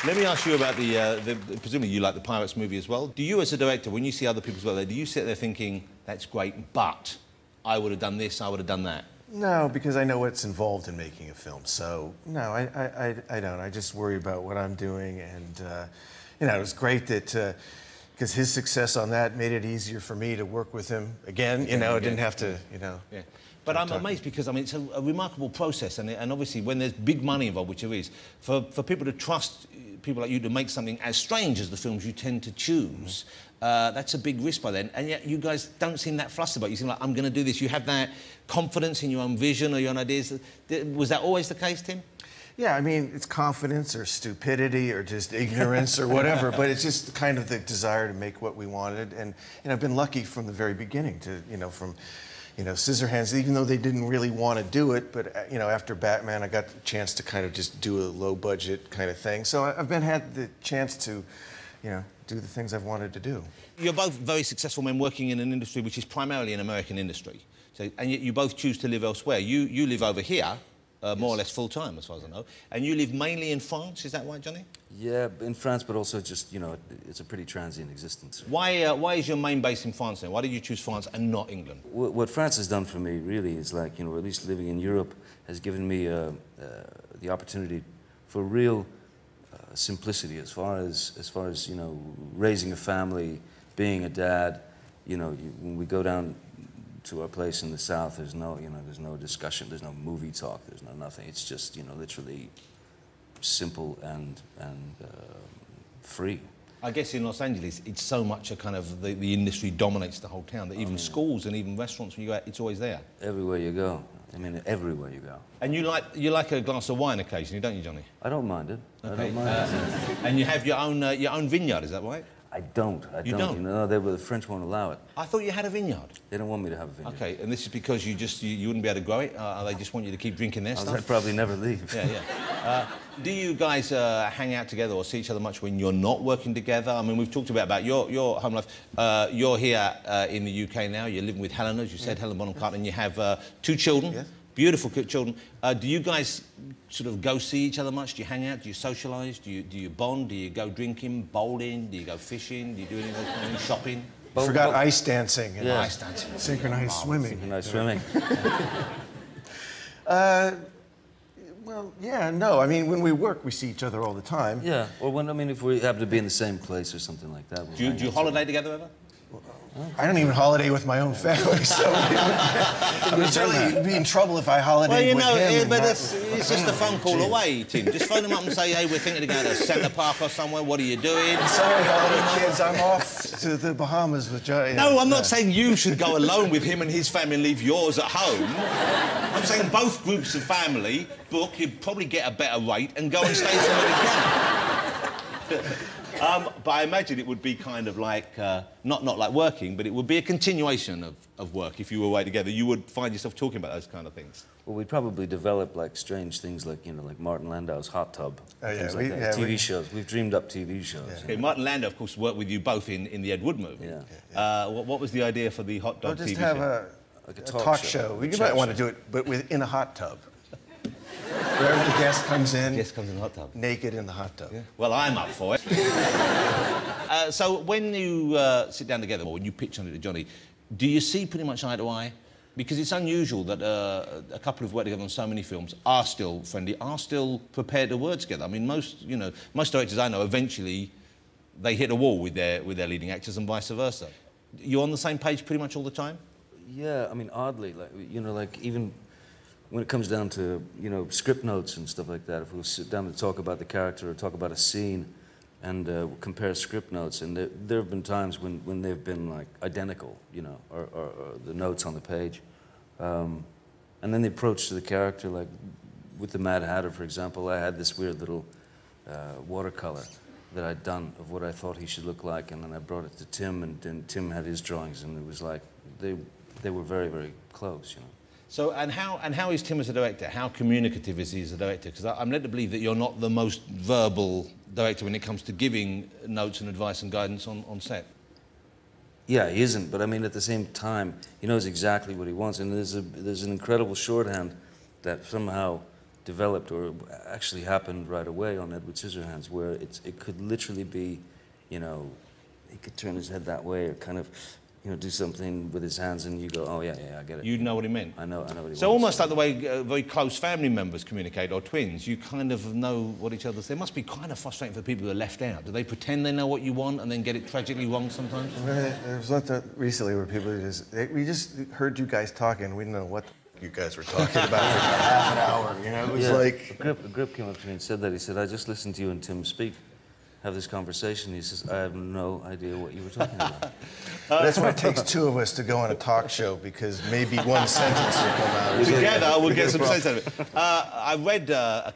Let me ask you about presumably you like the Pirates movie as well. Do you, as a director, when you see other people's work there, do you sit there thinking, that's great, but I would have done this, I would have done that? No, because I know what's involved in making a film. So, no, I don't. I just worry about what I'm doing. And, you know, it was great that, because his success on that made it easier for me to work with him again. You know, I didn't have to, you know. Yeah. But I'm amazed because, I mean, it's a remarkable process. And obviously, when there's big money involved, which there is, for people to trust people like you to make something as strange as the films you tend to choose, that's a big risk by then. And yet you guys don't seem that flustered about it. You seem like, I'm going to do this. You have that confidence in your own vision or your own ideas. Was that always the case, Tim? Yeah, I mean, it's confidence or stupidity or just ignorance or whatever, but it's just kind of the desire to make what we wanted. And, you know, I've been lucky from the very beginning to, you know, from... You know, Scissorhands, even though they didn't really want to do it, but, you know, after Batman, I got the chance to kind of just do a low-budget kind of thing. So I've had the chance to, you know, do the things I've wanted to do. You're both very successful men working in an industry which is primarily an American industry. So, and yet you both choose to live elsewhere. You live over here, more or less full-time, as far as I know. And you live mainly in France, is that right, Johnny? Yeah, in France, but also just, you know, it's a pretty transient existence. Why is your main base in France then? Why did you choose France and not England? What France has done for me, really, is like, you know, at least living in Europe has given me the opportunity for real simplicity as far as, you know, raising a family, being a dad. You know, when we go down to our place in the south, there's no discussion, there's no movie talk, there's no nothing. It's just, you know, literally simple and free. I guess in Los Angeles, it's so much a kind of the industry dominates the whole town that even schools and even restaurants, when you go out, it's always there. Everywhere you go. I mean, everywhere you go. And you like a glass of wine occasionally, don't you, Johnny? I don't mind it. Okay. I don't mind it. And you have your own vineyard, is that right? I don't. You don't? You know, the French won't allow it. I thought you had a vineyard. They don't want me to have a vineyard. Okay, and this is because you wouldn't be able to grow it? They just want you to keep drinking their stuff? I'd probably never leave. Yeah, yeah. Do you guys hang out together or see each other much when you're not working together? I mean, we've talked about your home life. You're here in the UK now. You're living with Helen, as you said, Helen Bonham Carter, and you have 2 children. Yes. Beautiful children. Do you guys sort of go see each other much? Do you hang out? Do you socialise? Do you bond? Do you go drinking, bowling? Do you go fishing? Do you do any of those kind of shopping? I forgot ice dancing. And ice dancing. Synchronized swimming. Synchronized swimming. Well, yeah, no. I mean, when we work, we see each other all the time. Yeah. Or if we happen to be in the same place or something like that. Do you holiday together ever? I don't even holiday with my own family, so I would certainly be in trouble if I holidayed with him. Well, you know, but it's just a phone call away, Tim. Just phone them up and say, hey, we're thinking of going to Centre Park or somewhere. What are you doing? Sorry, holiday kids, I'm off to the Bahamas with Johnny. No, I'm not saying you should go alone with him and his family and leave yours at home. I'm saying both groups of family book, you'd probably get a better rate and go and stay somewhere together. But I imagine it would be kind of like, not like working, but it would be a continuation of work. If you were away together, you would find yourself talking about those kind of things. Well, we'd probably develop, like, strange things like, you know, like Martin Landau's Hot Tub. Oh, yeah. Things like that. TV shows. We've dreamed up TV shows. Yeah. Okay, Martin Landau, of course, worked with you both in the Ed Wood movie. Yeah. What was the idea for the Hot Tub TV show? Just have a talk show. You might want to do it, but in a hot tub. Wherever the guest comes in. Guest comes in the hot tub. Naked in the hot tub. Yeah. Well, I'm up for it. So when you sit down together, or when you pitch on it to Johnny, do you see pretty much eye to eye? Because it's unusual that a couple who've worked together on so many films are still friendly, are still prepared to work together. I mean, most directors I know, eventually, they hit a wall with their leading actors and vice versa. You're on the same page pretty much all the time? Yeah, I mean, oddly, like, you know, like, even when it comes down to, you know, script notes and stuff like that, if we'll sit down to talk about the character or talk about a scene and compare script notes, and there have been times when they've been, like, identical, you know, or the notes on the page. And then the approach to the character, like, with the Mad Hatter, for example, I had this weird little watercolor that I'd done of what I thought he should look like, and then I brought it to Tim, and then Tim had his drawings, and it was like, they were very, very close, you know. So, and how is Tim as a director? How communicative is he as a director? Because I'm led to believe that you're not the most verbal director when it comes to giving notes and advice and guidance on set. Yeah, he isn't, but I mean, at the same time, he knows exactly what he wants, and there's an incredible shorthand that somehow developed or actually happened right away on Edward Scissorhands, where it could literally be, you know, he could turn his head that way or kind of, you know, do something with his hands, and you go, oh yeah, I get it. You'd know what he meant. I know what he wants. So almost like the way very close family members communicate, or twins, you kind of know what each other say. It must be kind of frustrating for people who are left out. Do they pretend they know what you want and then get it tragically wrong sometimes? There was lots of recently where people we just heard you guys talking. We didn't know what you guys were talking about for half an hour. You know, it was like a grip came up to me and said that. He said, I just listened to you and Tim speak, have this conversation. He says, I have no idea what you were talking about. That's why it takes two of us to go on a talk show, because maybe one sentence will come out. Together, we'll get some sense out of it. I read a